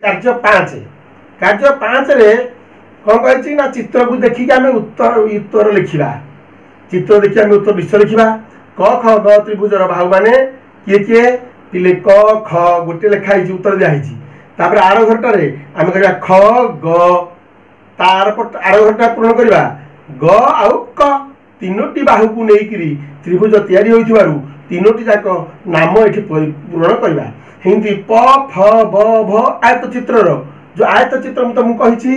कार्य 5 कार्य 5 रे कौन कही ना चित्र को देखिक आम उत्तर लिखा चित्र देखिए आम उत्तर विषय लिखा क ख ग त्रिभुजर बाहु माने किए किए पिले क ख गोटे लिखाई उत्तर दिखाई तापर आर घरटारे आम कह ख ग तार आर घरटा पूरण करवा ग आउ क तीनोटी बाहु को लेकिन त्रिभुज तैयारी होइथिबारु तीनोटी जाक नाम ये पूरण करवा हिंदी प फ ब भ आयत चित्र जो आयत चित्र मुझे तुमको कही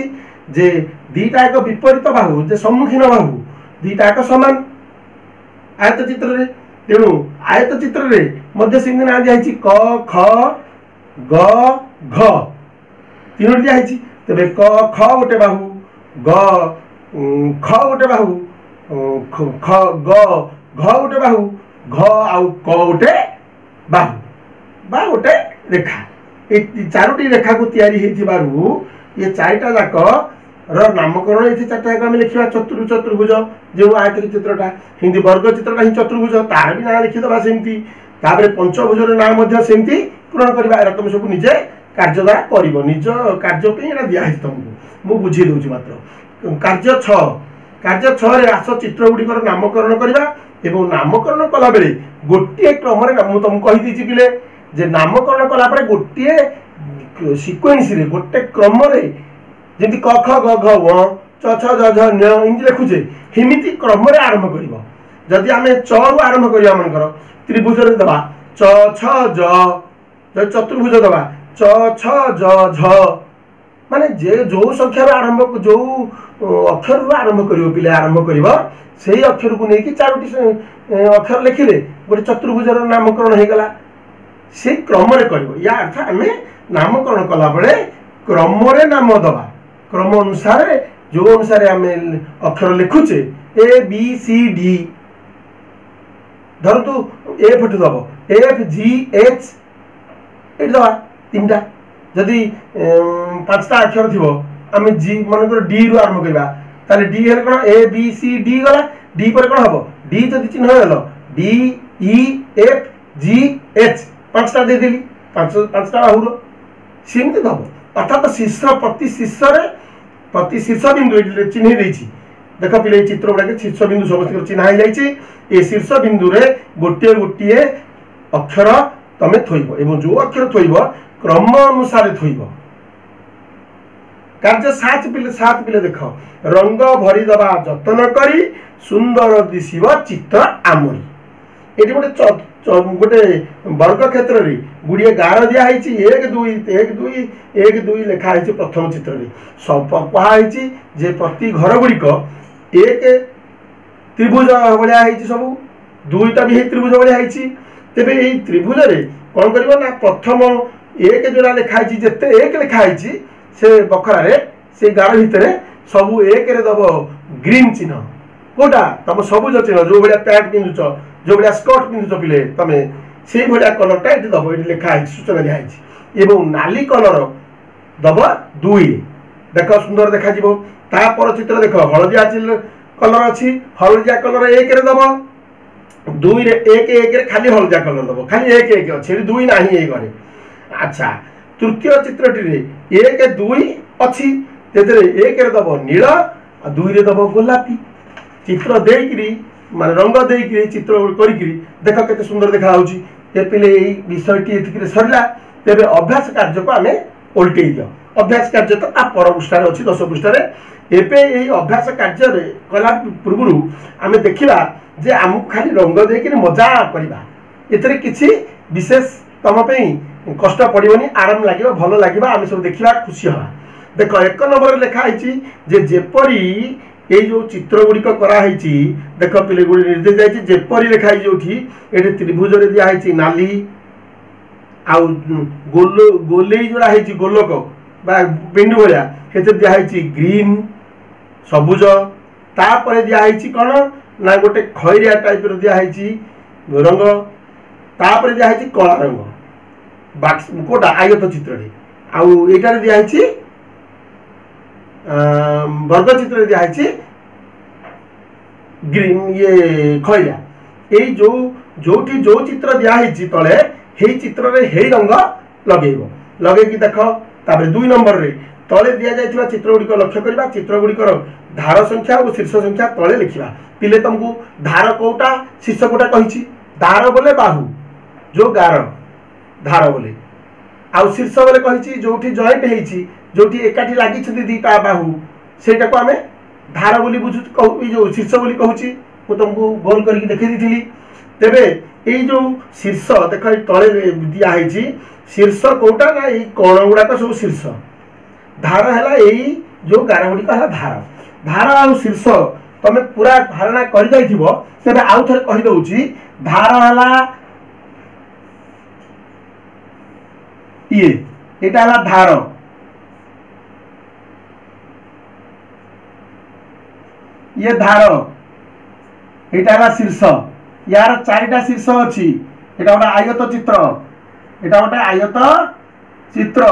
जे दीटा एक विपरीत बाहु जे सम्मुखीन बाहु दीटा एक समान आयत चित्र रे तेणु आयत चित्र रे मध्य सिंह ना दिखाई क ख ग घ तीनोटी दिखाई तेरे क ख गोटे बाहु ग ख गोटे बाहु ख ग घ गोटे बाहु घ आउ क गोटे बाहु बा गोटे रेखा ये चारोटी रेखा को तैयारी ये चारिटा जाक नामकरण ये चार्टा जाक आम लिखा चतुर्भुज जो आयत चित्रटा हिंदी वर्ग चित्रटा ही चतुर्भुज तार भी ना लिखिदे सेमती पंचभुजर नाम सेमती पूरण करवा तुम सब निजे कार्य द्वारा कर निज कार्य दिखाई तुमको मुझे बुझे दूसरी मात्र कार्य 6 रे आस चित्र गुड़िकर नामकरण करवा एवं नामकरण कला बेले गोटे क्रम तुमको कहीदी पिले जे नामकरण कला गोटे सिक्वेन्स रे गोटे क्रम रे जमी क ख ग घ व च छ ज झ ञ इमती लिखुचे हिमिति क्रम रे आरंभ करबो जदि आमे च रु आरंभ करिया मनकर त्रिभुज रे दबा च छ ज चतुर्भुज दबा च छ ज झ माने जे जो संख्या आरंभ जो अक्षर रु आरंभ करियो पिले आरंभ करिवो सेही अक्षर को नेकी चारोटी अक्षर लिखिले गोटे चतुर्भुजर नामकरण हो गला से क्रम रे करिवो या अर्थ आमे नामकरण कला बेले क्रम रे नाम दबा क्रम अनुसार जो अनुसार आम अक्षर लिखुचे ए बी सी डी धर तू एफ ठ दब एफ जी एच ये दबा तीन टा जदि 5टा अक्षर थी आम जी मन डी रु आरंभ करवा ताले डी है कौन ए बी सी डी गला डी पर कौन हम डी जदि चिन्ह गल D E F G H 5टा दे देली 5टा बाहुर सेमती दब अर्थात शीर्ष प्रति शीर्ष बिंदु चिन्ह देती देख पिले चित्र गुड़ाक शीर्ष बिंदु समस्त चिन्ह हो जाए शीर्ष बिंदु रे गोटे गोटे अक्षर तमें थोब एवं जो अक्षर थोब क्रम अनुसार थोब कार्य 7 पिले देख रंग भरी दबा जतन करी सुंदर दिशिब चित्र आमरी ये गोटे वर्ग क्षेत्र रे गुड़िए गार दिखाई 1 2 1 2 1 2 लिखाई प्रथम चित्र रे सब कहुई जे प्रति घर गुड़िक एक त्रिभुज भाया सब दुईटा भी त्रिभुज भाया तेरे ये त्रिभुज रे कौन कर प्रथम एक जोड़ा लिखाई जिते एक लिखाई से बखरा से गार भितर सब एक दब ग्रीन चिन्ह कोटा तुम सबुज चिन्ह जो भाया पैंट पिंधुच जो भाया स्कर्ट पिंधुच पिले तुम से भाया कलरटा ये दब ये लिखाई सूचना दिखाई एवं नाली कलर दब 2 देख सुंदर देखा तापर चित्र देख हलदिया कलर अच्छी हलदिया कलर 1 रे दब 2 रे 1 खाली हलदिया कलर दब खाली 1 अच्छे 2 ना घरे अच्छा तृतीय चित्रटी 1 2 अच्छी 1 रे दब नील 2 रे दब गोलापी चित्र देकरी मान रंग देकरी चित्र करी देख के सुंदर देखा ये पिले विषयटी ये सरला तेरे अभ्यास कार्य को आम उल्टे दियो अभ्यास कार्य तो पर पृष्ठार अच्छी 10 पृष्ठार एवं अभ्यास कार्य कला पूर्व आम देखा जे आमको खाली रंग देकर मजा करवा एथे किसी विशेष तुम कष्ट पड़ोनी आराम लगे भल लगे आम सब देखा खुशी हाँ देख 1 नंबर लिखाई जेपरी ये जो चित्र गुड़िक कराई देख पिले गुड़ी निर्देश जाइए जेपरी लिखाई जो ये त्रिभुज दिखाई नाली आउ गोले जोड़ा है गोलक बिंदु भाया दिखाई ग्रीन सबुज तापर दिखाई कौन ना गोटे खैरिया टाइप दिखाई रंग तापर दिखाई कला रंग कोटा आयत चित्र आउ यहाँ दिखाई वर्ग चित्र दिखाई ग्रीन ये खैरिया यही जो चित्र दिखाई तले हे चित्र रे हे रंग लगे कि देख तापर 2 नंबर रे तले दिया जाइथिबा चित्र गुडी को लक्ष्य करबा चित्र गुडी को धार संख्या और शीर्ष संख्या तले लिखिबा पिले तुमको धार कोटा शीर्ष कोटा कहिछि धार बोले बाहु जो गार धार बोले आउ शीर्ष बोले कहिछि जोठी जॉइंट हेछि जोठी एकाठी लागि छथि दीटा बाहु सेटा को हमें धार बोली बुझु कहू जो शीर्ष बोली कहूछि मु तुमको गोल करके देखै दिथिली तेबे ए जो शीर्ष देख तले दिया हेछि शीर्ष कोटा ना ए कोण गुडा को सब शीर्ष धार हैला एई जो गार गुडी का धार धार आ शीर्ष तमे पूरा धारणा कर जाइथिबो तेबे आउ थरे कहि दउची धार हैला ये एटा हैला धार ये धार एटा हैला शीर्ष यार चारिटा शीर्ष अछि एटा गोटे आयत चित्र एटा गोटे आयत चित्र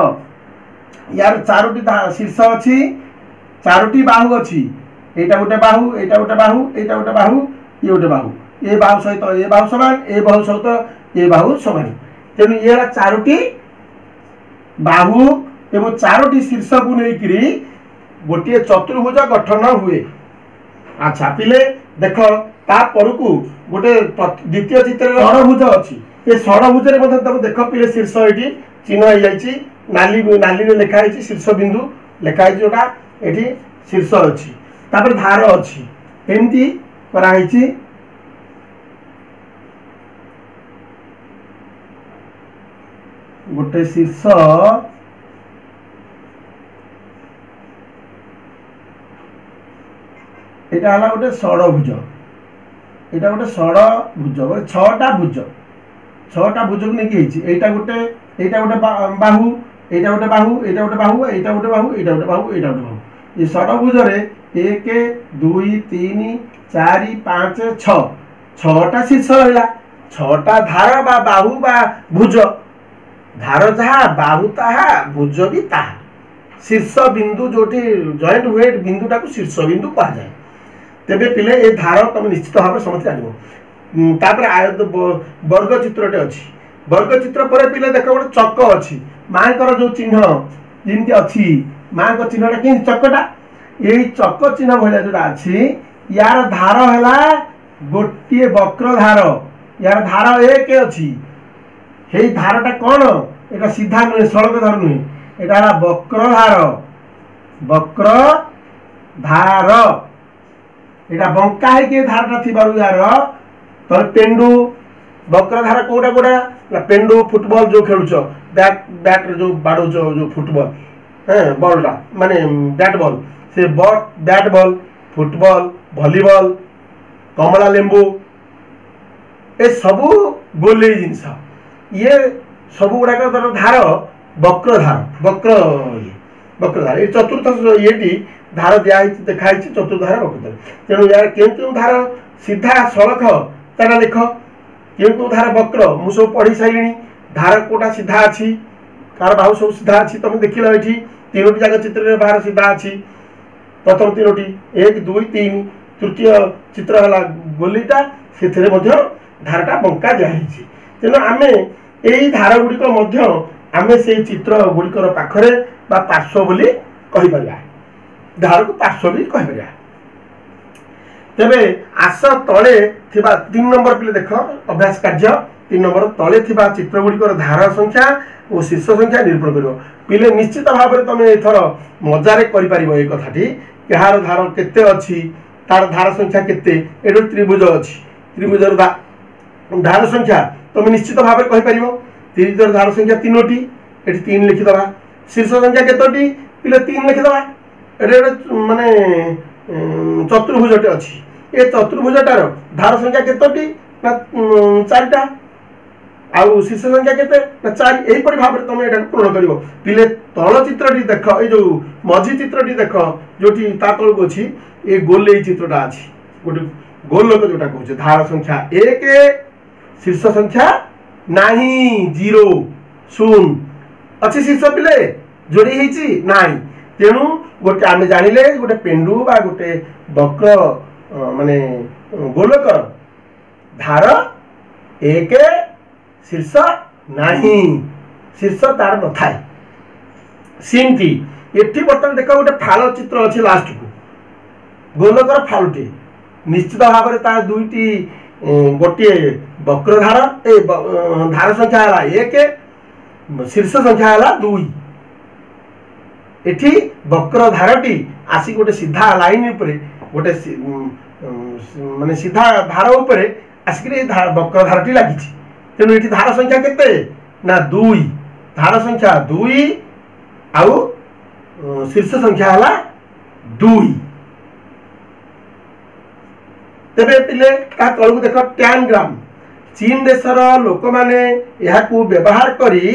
यार चारोटी शीर्ष अछि चारोटी बाहु अछि एटा गोटे बाहु एटा गोटे बाहु एटा गोटे बाहु ये गोटे बाहु ए बाहु सहित ए बाहु समान ए बाहु सहित ए बाहु समान तेनु ये चारोटी बाहु एवं चारोटी शीर्ष को लेकिरी गोटे चतुर्भुज गठन हुए अच्छा पिले देख ता परकू गोटे द्वितीय चित्र षडभुज अछि ए षडभुज रे मते तब देख पिले शीर्ष एठी चिन्ह हो जाइछि नाली नाली रे लिखा है शीर्ष बिंदु लिखा है जोटा एठी शीर्ष अछि तापर धार अछि एमती करा है गोटे शीर्ष एटा हला गोटे षडभुज एटा गोटे षडभुज गोटे छटा भुज को नेकी हेछि एटा गोटे बाहु एटा गोटे बाहु एटा गोटे बाहु एटा गोटे बाहु एटा गोटे बाहु एटा गोटे बाहु ये षडभुज रे 1 2 3 4 5 6 छटा शीर्ष रहला छटा धार बा बाहु बा भुज धार जहा बाहु ताहा भुज भी ताहा शीर्ष बिंदु जोटी जॉइंट हुए बिंदुटा को शीर्ष बिंदु कहा जाए तेबे पिले ए धार तुम निश्चित भाव समझ जानिबो तापर आयत वर्ग चित्रटे अछि वर्ग चित्र पर पिले देख गोटे चक अछि मांकर जो चिन्ह जेमति अछि मां को चिन्हटा कि चकटा एई चक चिन्ह भलिया जोटा अछि यार धार हैला गोटिए वक्र धार यार धार एक अछि हेई धारटा कोन एटा सीधा नुहे सड़क धार नुहे एटा हला वक्र धार एटा बंका है के धारटा थिबारु यार तो पेंडु वक्रधार कोटा कोटा पेंडु फुटबॉल जो खेलुछ बैट जो बाडो जो फुटबॉल बॉलटा माने बैट बॉल से बैट बॉल फुटबॉल वॉलीबॉल कमला लेंबू ए सबु गोले जिंस ये सबु गुडा का धार वक्रधार ये चतुर्थ येटी धार दिया देखाई चतुर्धार वक्रधार तेणु यार केउ धार सीधा सड़क तारा लिख केउ धार वक्र मु सब पढ़ी साइलिनी धार कोटा सीधा अछि कार बाहु सब सीधा अछि तुम देखिला एठी तीनोटी जाक चित्र रे बाहर सीधा अछि प्रथम तीनोटी 1 2 3 तृतीय चित्र हला गोलीटा सेथरे मध्य धारटा बंका जाहिछि तेणु आमे एई धार गुडी को मध्य आमे से चित्र गुडी कर पाखरे बा पार्श्व बोली कहि परिया धार को पार्श्व भी कहि परिया तेबे आस तले थिबा 3 नंबर पिले देख अभ्यास कार्य 3 नंबर तले थिबा चित्र गुडी कर धार संख्या और शीर्ष संख्या निर्भर करिवो पिले निश्चित भाव में तमे एथर मजारे करि परिबो ए कथाटी यार धार केते अछि तार धार संख्या केते एडो त्रिभुज अछि त्रिभुजर धार संख्या तमे निश्चित भाव में कहि परिबो त्रिभुजर धार संख्या 3टी एठी 3 लिखि दबा शीर्ष संख्या केतोटी पिले 3 लिखि दबा एडे माने चतुर्भुजटे अछि ए चतुर्भुजटार धार संख्या केतोटी ना 4टा आउ शीर्ष संख्या केते ना 4 एही परि भाबरे तमे एटा पूर्ण करिवो पिले तळ चित्रटी देख ए जो मझी चित्रटी देख जोटी ता तळ को अछि ए गोल ए चित्रटा अछि गोटे गोल लोक जोटा कहउछ धार संख्या 1 शीर्ष संख्या नाही 0 0 अछि शीर्ष पिले जोड़ी हेछि नाही तेणु गोटे आमे जानिले गोटे पेंडु बा गोटे वक्र माने गोलकर धार 1 शीर्ष नाही शीर्ष तार न थाए सेमती एठी बर्तमान देख गोटे फाल चित्र अच्छे लास्ट को गोलकर फालुटे निश्चित भाव में ता दुईटी गोटे वक्रधार धार संख्या है एक शीर्ष संख्या है दुई एठी वक्रधारटी आसी गोटे सीधा लाइन उपरे गोटे माने सीधा धार उपरे आसिक वक्रधारटी लगी तेणु ये धार संख्या केते ना दुई धार संख्या दुई आउ शीर्ष संख्या है दुई तेरे पिले तलू देख टैन ग्राम चीन देशर लोक मैंने व्यवहार करी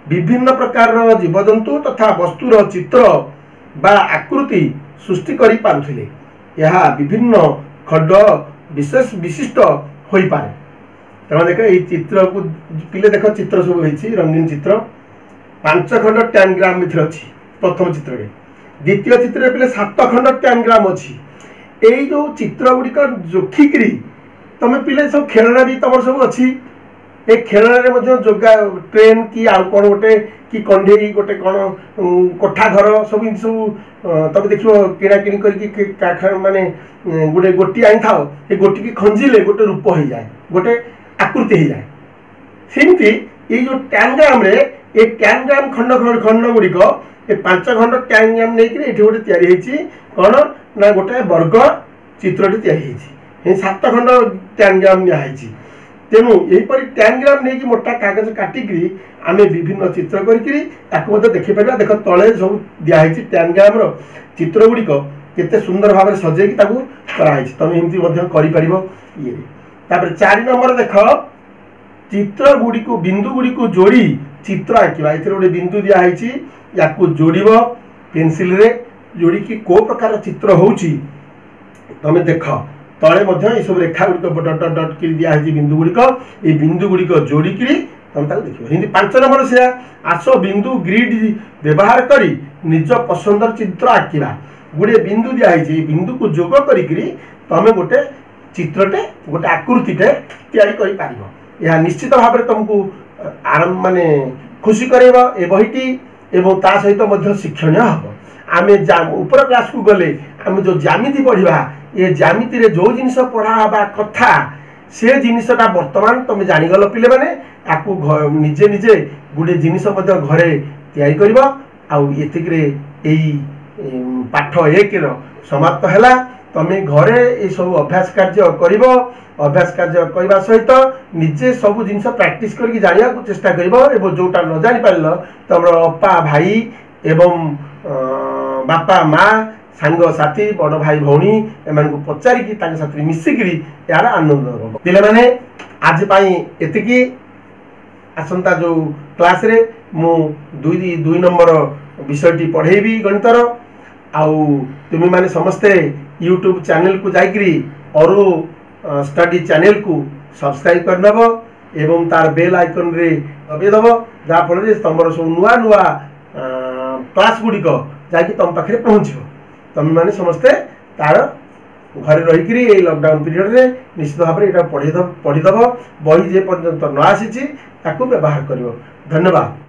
विभिन्न प्रकार जीवजंतु तथा वस्तुर चित्र बा आकृति सृष्टि करि पारुथिले यह विभिन्न खंड विशेष विशिष्ट हो पारे तेना देख ये चित्र को पिले देख चित्र सब होती रंगीन चित्र 5 खंड टैन ग्राम भर अच्छी प्रथम चित्र द्वितीय चित्र पिले 7 खंड टैन ग्राम अच्छी यही जो चित्र गुड़िक जोखिकी तुम पिले सब खेलना भी तुम सब अच्छी ए खेलना जोगा ट्रेन कि आउ कौन गोटे कि कंढे गोटे कौन कोठा घर सब सब तुम देख किणाकिणी कर माने गोटे गोटी आई था ये गोटी की खंजिले गोटे रूप हो जाए गोटे आकृति हो जाए सेमती ये जो टैन ग्राम ये टैन ग्राम खंड खंड गुड़िक ये 5 खंड टैन ग्राम नहीं गोटे या कौन ना गोटे वर्ग चित्रटी या 7 खंड टैन ग्राम नियाई तेणु यहीपर टैन ग्राम नहीं कि मोटा कागज काटिक आम विभिन्न चित्र कर देखिपर देख तले सब दिखाई टैन ग्राम चित्र गुड़िक केते सुंदर भाव में सजे कराई तुम एमती ये 4 नंबर देख चित्र गुड़ी को बिंदु गुड़ी को जोड़ी चित्र आंकवा ये गोटे बिंदु दिखाई या जोड़ पेनसिल रे जोड़ी की को प्रकार चित्र होची तुम देख तले सब रेखा गुड़िक डट डट कर दिखाई बिंदु गुड़िक ये बिंदु गुड़िक जोड़िक तुम देख हिंदी 5 नंबर से आस बिंदु ग्रिड व्यवहार करी निज पसंदर चित्र आंकवा गोटे बिंदु दिखाई बिंदु को जोग करें गोटे चित्रटे गोटे आकृतिटे या निश्चित भाव में तुमको आराम माने खुशी कर बहीटी एवं ता सहित शिक्षणीय हम आम ऊपर क्लास को गले आम जो ज्यामिति पढ़ा ये ज्यामिति रे जो जिनस पढ़ा कथा से जिनसटा बर्तमान तुम जानीगल पिले मैंने आपको निजे निजे गोटे जिनस घरे या पाठ 1 समाप्त है तमें घरे ये सब अभ्यास कार्य कर अभ्यास कार्य करने सहित निजे सब जिन प्रैक्टिस करके जाना को चेष्टा कर जोटा न जानी पार तुम अपा भाई एवं बापा माँ सांग साथी बड़ भाई भौणी एम पचारिकी साथ मिसिक यार आनंद पे मैंने आज एतिकी आसंता जो क्लास रे मु 2 नंबर विषयटी पढ़ेबी गणितर आउ तुम मैंने समस्ते यूट्यूब चैनल को जाकरी और स्टडी चैनल को सब्सक्राइब करनब एवं तार बेल आइकन रे दबेदब जहाँफल तुम सब नुआ नुआ क्लास गुड़िक जाकि तुम पाखे पहुँच तुम मैंने समस्ते तार घरे रहीकि लॉकडाउन पीरियड रे निश्चित भाव में यहाँ पढ़ीदब बही जे पर्यंत न आसी व्यवहार कर। धन्यवाद।